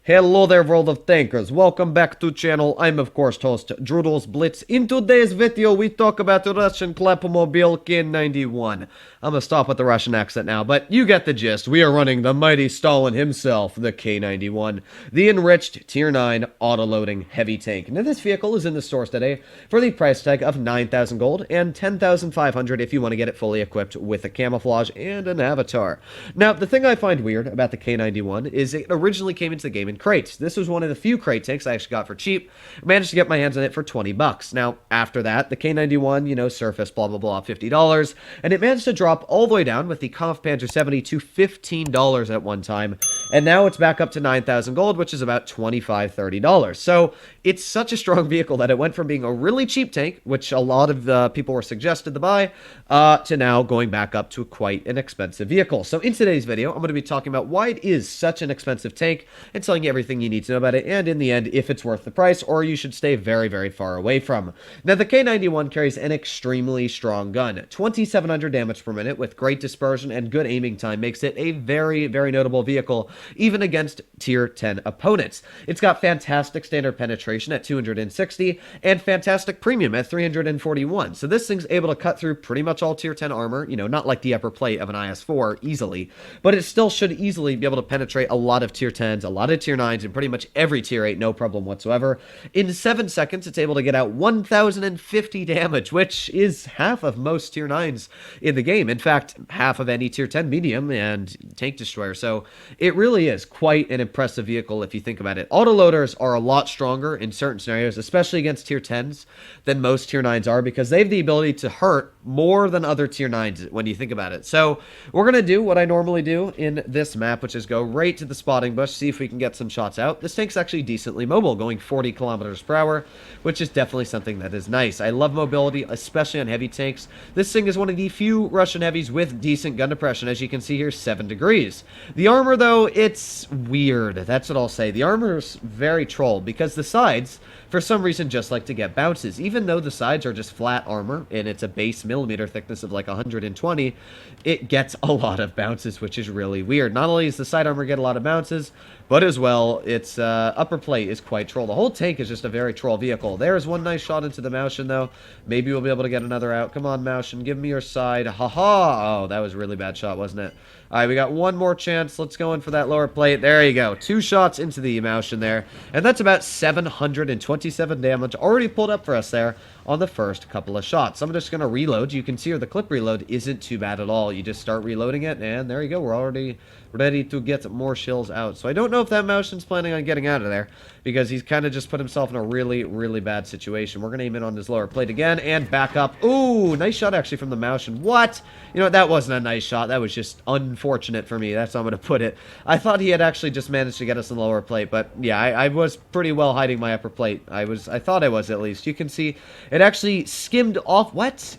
Hello there, World of Tankers. Welcome back to channel. I'm, of course, host World Blitz. In today's video, we talk about the Russian Klap K91. I'm gonna stop with the Russian accent now, but you get the gist. We are running the mighty Stalin himself, the K91, the enriched Tier 9 auto-loading heavy tank. Now, this vehicle is in the stores today for the price tag of 9,000 gold and 10,500 if you want to get it fully equipped with a camouflage and an avatar. Now, the thing I find weird about the K91 is it originally came into the game in crates. This was one of the few crate tanks I actually got for cheap. I managed to get my hands on it for 20 bucks. Now, after that, the K91, surfaced, blah, blah, blah, $50, and it managed to drop all the way down with the Panzer 70 to $15 at one time, and now it's back up to 9,000 gold, which is about $25, $30. So, it's such a strong vehicle that it went from being a really cheap tank, which a lot of people were suggested to buy, to now going back up to quite an expensive vehicle. So, in today's video, I'm going to be talking about why it is such an expensive tank, and telling you everything you need to know about it, and in the end, if it's worth the price, or you should stay very, very far away from. Now, the K91 carries an extremely strong gun. 2,700 damage per minute with great dispersion and good aiming time makes it a very, very notable vehicle, even against Tier 10 opponents. It's got fantastic standard penetration at 260, and fantastic premium at 341. So this thing's able to cut through pretty much all Tier 10 armor, not like the upper plate of an IS-4 easily, but it still should easily be able to penetrate a lot of Tier 10s, a lot of Tier 9s, and pretty much every Tier 8, no problem whatsoever. In 7 seconds, it's able to get out 1,050 damage, which is half of most Tier 9s in the game. In fact, half of any Tier 10 medium and tank destroyer. So it really is quite an impressive vehicle if you think about it. Autoloaders are a lot stronger in certain scenarios, especially against Tier 10s, than most Tier 9s are, because they have the ability to hurt more than other Tier 9s when you think about it. So we're going to do what I normally do in this map, which is go right to the spotting bush, see if we can get some shots out. This tank's actually decently mobile, going 40 kilometers per hour, which is definitely something that is nice. I love mobility, especially on heavy tanks. This thing is one of the few Russian heavies with decent gun depression. As you can see here, 7 degrees. The armor, though, it's weird. That's what I'll say. The armor's very troll, because the sides, for some reason, just like to get bounces. Even though the sides are just flat armor, and it's a base millimeter thickness of like 120, it gets a lot of bounces, which is really weird. Not only does the side armor get a lot of bounces, but as well, its upper plate is quite troll. The whole tank is just a very troll vehicle. There's one nice shot into the Maushin, though. Maybe we'll be able to get another out. Come on, Maushin, give me your side. Haha! Oh, that was a really bad shot, wasn't it? All right, we got one more chance. Let's go in for that lower plate. There you go. 2 shots into the Maushin there. And that's about 727 damage already pulled up for us there on the first couple of shots. I'm just going to reload. You can see here the clip reload isn't too bad at all. You just start reloading it, and there you go. We're already ready to get more shells out. So I don't know if that Maushin's planning on getting out of there, because he's kind of just put himself in a really, really bad situation. We're going to aim in on his lower plate again and back up. Ooh, nice shot actually from the Maushin. What? That wasn't a nice shot. That was just unfortunate for me. That's how I'm going to put it. I thought he had actually just managed to get us in the lower plate, but yeah, I was pretty well hiding my upper plate. I thought I was, at least. You can see it actually skimmed off. What?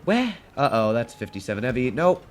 Where? Uh-oh, that's 57 heavy. Nope.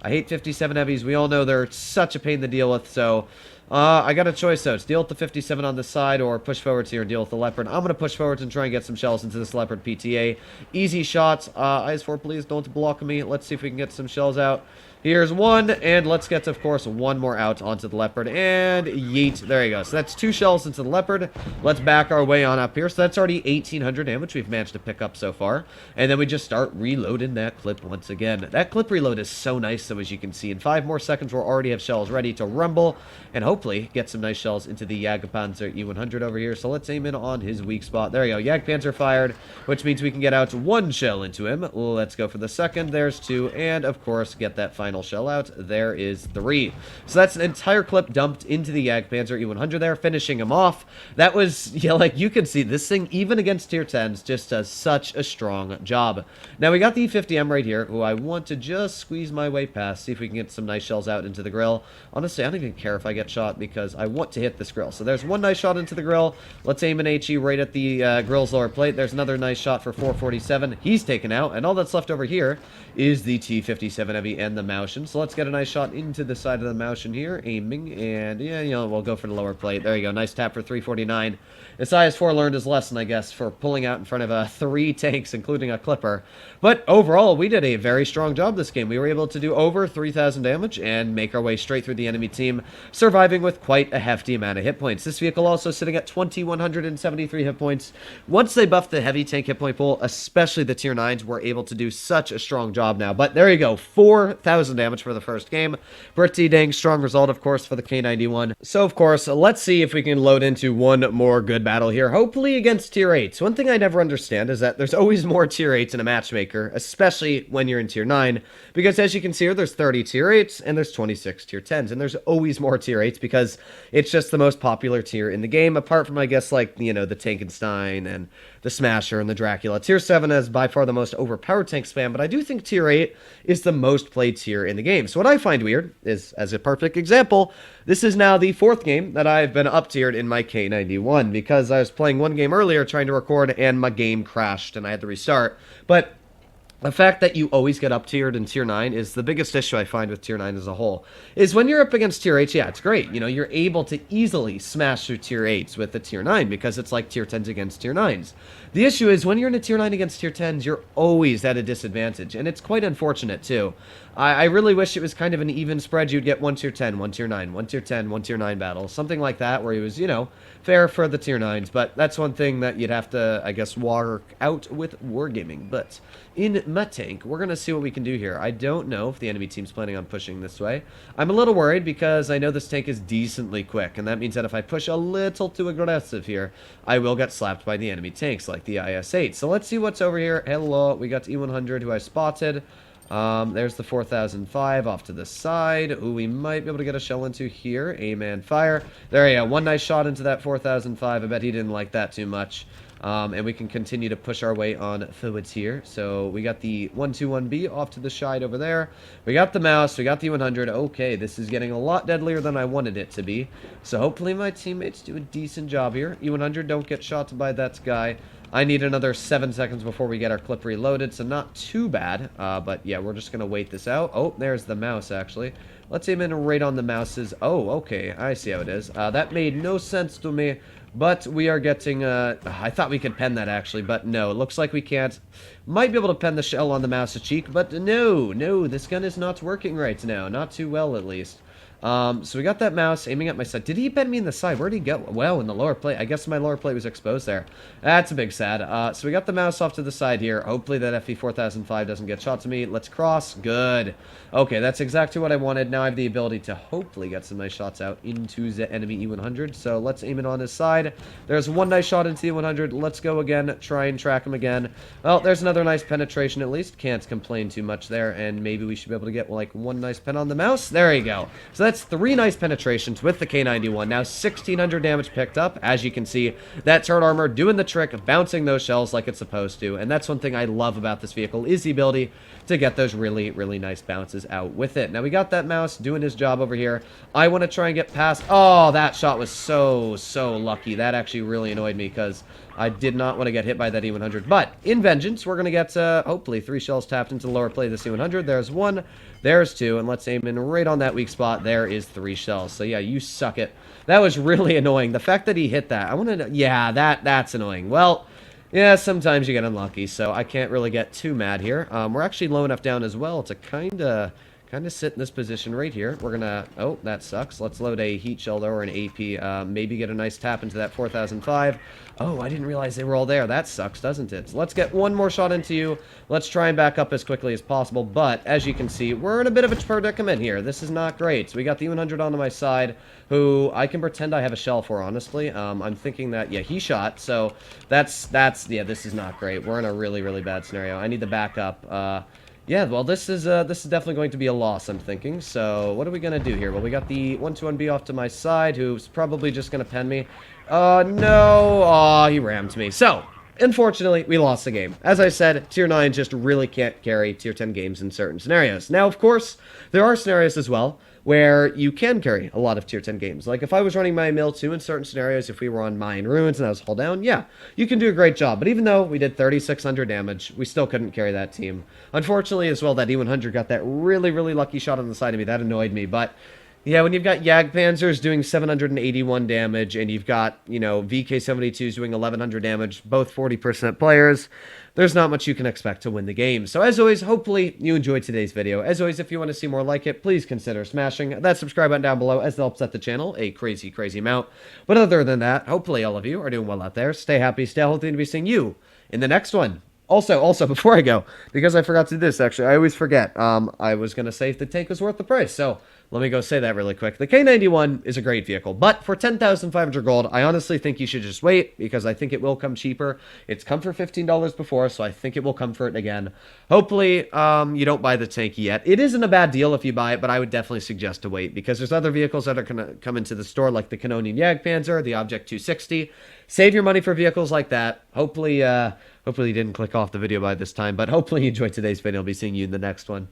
I hate 57 heavies. We all know they're such a pain to deal with, so I got a choice, though. It's deal with the 57 on the side or push forwards here and deal with the Leopard. I'm going to push forwards and try and get some shells into this Leopard PTA. Easy shots. IS-4, please don't block me. Let's see if we can get some shells out. Here's one, and let's get, of course, one more out onto the Leopard, and yeet. There you go. So that's 2 shells into the Leopard. Let's back our way on up here. So that's already 1,800 damage we've managed to pick up so far. And then we just start reloading that clip once again. That clip reload is so nice, so as you can see, in 5 more seconds, we'll already have shells ready to rumble, and hopefully get some nice shells into the Jagdpanzer E100 over here. So let's aim in on his weak spot. There you go. Jagdpanzer fired, which means we can get out 1 shell into him. Let's go for the second. There's 2, and, of course, get that final shell out. There is 3. So that's an entire clip dumped into the Jagdpanzer E100 there, finishing him off. That was, yeah, like you can see, this thing, even against Tier 10s, just does such a strong job. Now, we got the E50M right here, who I want to just squeeze my way past, see if we can get some nice shells out into the grill. Honestly, I don't even care if I get shot, because I want to hit this grill. So there's one nice shot into the grill. Let's aim an HE right at the grill's lower plate. There's another nice shot for 447. He's taken out, and all that's left over here is the T-57 Heavy and the Mouse Moushin. So let's get a nice shot into the side of the Moushin here, aiming, and yeah, we'll go for the lower plate. There you go, nice tap for 349. Isaias4 learned his lesson, I guess, for pulling out in front of 3 tanks, including a Clipper. But overall, we did a very strong job this game. We were able to do over 3,000 damage and make our way straight through the enemy team, surviving with quite a hefty amount of hit points. This vehicle also sitting at 2,173 hit points. Once they buffed the heavy tank hit point pool, especially the tier 9s, we're able to do such a strong job now. But there you go, 4,000 damage for the first game. Pretty dang strong result, of course, for the K91. So, of course, let's see if we can load into one more good battle here, hopefully against tier 8s. One thing I never understand is that there's always more tier 8s in a matchmaker, especially when you're in tier 9, because as you can see here, there's 30 tier 8s and there's 26 tier 10s, and there's always more tier 8s because it's just the most popular tier in the game, apart from, I guess, like, the Tankenstein and the Smasher and the Dracula. Tier 7 has by far the most overpowered tank spam, but I do think tier 8 is the most played tier in the game. So what I find weird is, as a perfect example, this is now the 4th game that I've been up-tiered in my K91, because I was playing one game earlier trying to record and my game crashed and I had to restart. But the fact that you always get up-tiered in Tier 9 is the biggest issue I find with Tier 9 as a whole. Is when you're up against Tier 8, yeah, it's great. You're able to easily smash through Tier 8s with the Tier 9 because it's like Tier 10s against Tier 9s. The issue is when you're in a Tier 9 against Tier 10s, you're always at a disadvantage, and it's quite unfortunate, too. I really wish it was kind of an even spread. You'd get 1 Tier 10, 1 Tier 9, 1 Tier 10, 1 Tier 9 battle. Something like that where it was, fair for the Tier 9s, but that's one thing that you'd have to, I guess, work out with Wargaming. But in my tank, we're going to see what we can do here. I don't know if the enemy team's planning on pushing this way. I'm a little worried because I know this tank is decently quick, and that means that if I push a little too aggressive here, I will get slapped by the enemy tanks like the IS-8. So let's see what's over here. Hello, we got E100 who I spotted. There's the 4005 off to the side. Ooh, we might be able to get a shell into here. Aim and fire. There you go. One nice shot into that 4005. I bet he didn't like that too much. And we can continue to push our way on forwards here. So we got the 121B off to the side over there. We got the mouse. We got the 100. Okay, this is getting a lot deadlier than I wanted it to be. So hopefully my teammates do a decent job here. E100 don't get shot by that guy. I need another 7 seconds before we get our clip reloaded, so not too bad. But yeah, we're just going to wait this out. Oh, there's the mouse, actually. Let's aim in right on the mouses. Oh, okay. I see how it is. That made no sense to me. But we are getting, I thought we could pen that, actually, but no. It looks like we can't. Might be able to pen the shell on the mouse's cheek, but no, this gun is not working right now. Not too well, at least. So we got that mouse aiming at my side. Did he pen me in the side? Where'd he go? Well, in the lower plate. I guess my lower plate was exposed there. That's a big sad. So we got the mouse off to the side here. Hopefully that FE 4005 doesn't get shot to me. Let's cross. Good. Okay, that's exactly what I wanted. Now I have the ability to hopefully get some nice shots out into the enemy E100. So let's aim it on his side. There's one nice shot into the E100. Let's go again. Try and track him again. Well, there's another nice penetration at least. Can't complain too much there. And maybe we should be able to get like one nice pen on the mouse. There you go. So that's 3 nice penetrations with the K91. Now 1,600 damage picked up. As you can see, that turret armor doing the trick of bouncing those shells like it's supposed to. And that's one thing I love about this vehicle is the ability to get those really, really nice bounces out with it. Now we got that mouse doing his job over here. I want to try and get past. Oh, that shot was so lucky. That actually really annoyed me because I did not want to get hit by that E100. But in vengeance, we're going to get hopefully 3 shells tapped into the lower plate of this E100. There's 1. There's 2, and let's aim in right on that weak spot. There is 3 shells. So yeah, you suck it. That was really annoying. The fact that he hit that, I want to know. Yeah, that's annoying. Well, yeah, sometimes you get unlucky, so I can't really get too mad here. We're actually low enough down as well to kind of sit in this position right here. We're gonna, oh, that sucks. Let's load a heat shell or an AP, maybe get a nice tap into that 4005. Oh, I didn't realize they were all there. That sucks, doesn't it? So let's get one more shot into you. Let's try and back up as quickly as possible, but as you can see, we're in a bit of a predicament here. This is not great. So we got the 100 onto my side, who I can pretend I have a shell for, honestly. I'm thinking that, yeah, he shot, so that's, yeah, this is not great. We're in a really, really bad scenario. I need the backup. Yeah, well, this is definitely going to be a loss, I'm thinking. So, what are we going to do here? Well, we got the 121B off to my side, who's probably just going to pen me. No. Aw, he rammed me. So, unfortunately, we lost the game. As I said, Tier 9 just really can't carry Tier 10 games in certain scenarios. Now, of course, there are scenarios as well where you can carry a lot of tier 10 games. Like if I was running my mill 2 in certain scenarios, if we were on Mine Ruins and I was hull down, yeah, you can do a great job. But even though we did 3,600 damage, we still couldn't carry that team. Unfortunately as well, that E100 got that really, really lucky shot on the side of me. That annoyed me, but yeah, when you've got Jagdpanzers doing 781 damage, and you've got, VK-72s doing 1,100 damage, both 40% players, there's not much you can expect to win the game. So as always, hopefully you enjoyed today's video. As always, if you want to see more like it, please consider smashing that subscribe button down below, as it helps out the channel a crazy, crazy amount. But other than that, hopefully all of you are doing well out there. Stay happy, stay healthy, and be seeing you in the next one. Also, before I go, because I forgot to do this, actually, I always forget, I was going to say if the tank was worth the price, so let me go say that really quick. The K91 is a great vehicle, but for 10,500 gold, I honestly think you should just wait, because I think it will come cheaper. It's come for $15 before, so I think it will come for it again. Hopefully, you don't buy the tank yet. It isn't a bad deal if you buy it, but I would definitely suggest to wait, because there's other vehicles that are going to come into the store, like the Canonian Jagdpanzer, the Object 260. Save your money for vehicles like that. Hopefully you didn't click off the video by this time, but hopefully you enjoyed today's video. I'll be seeing you in the next one.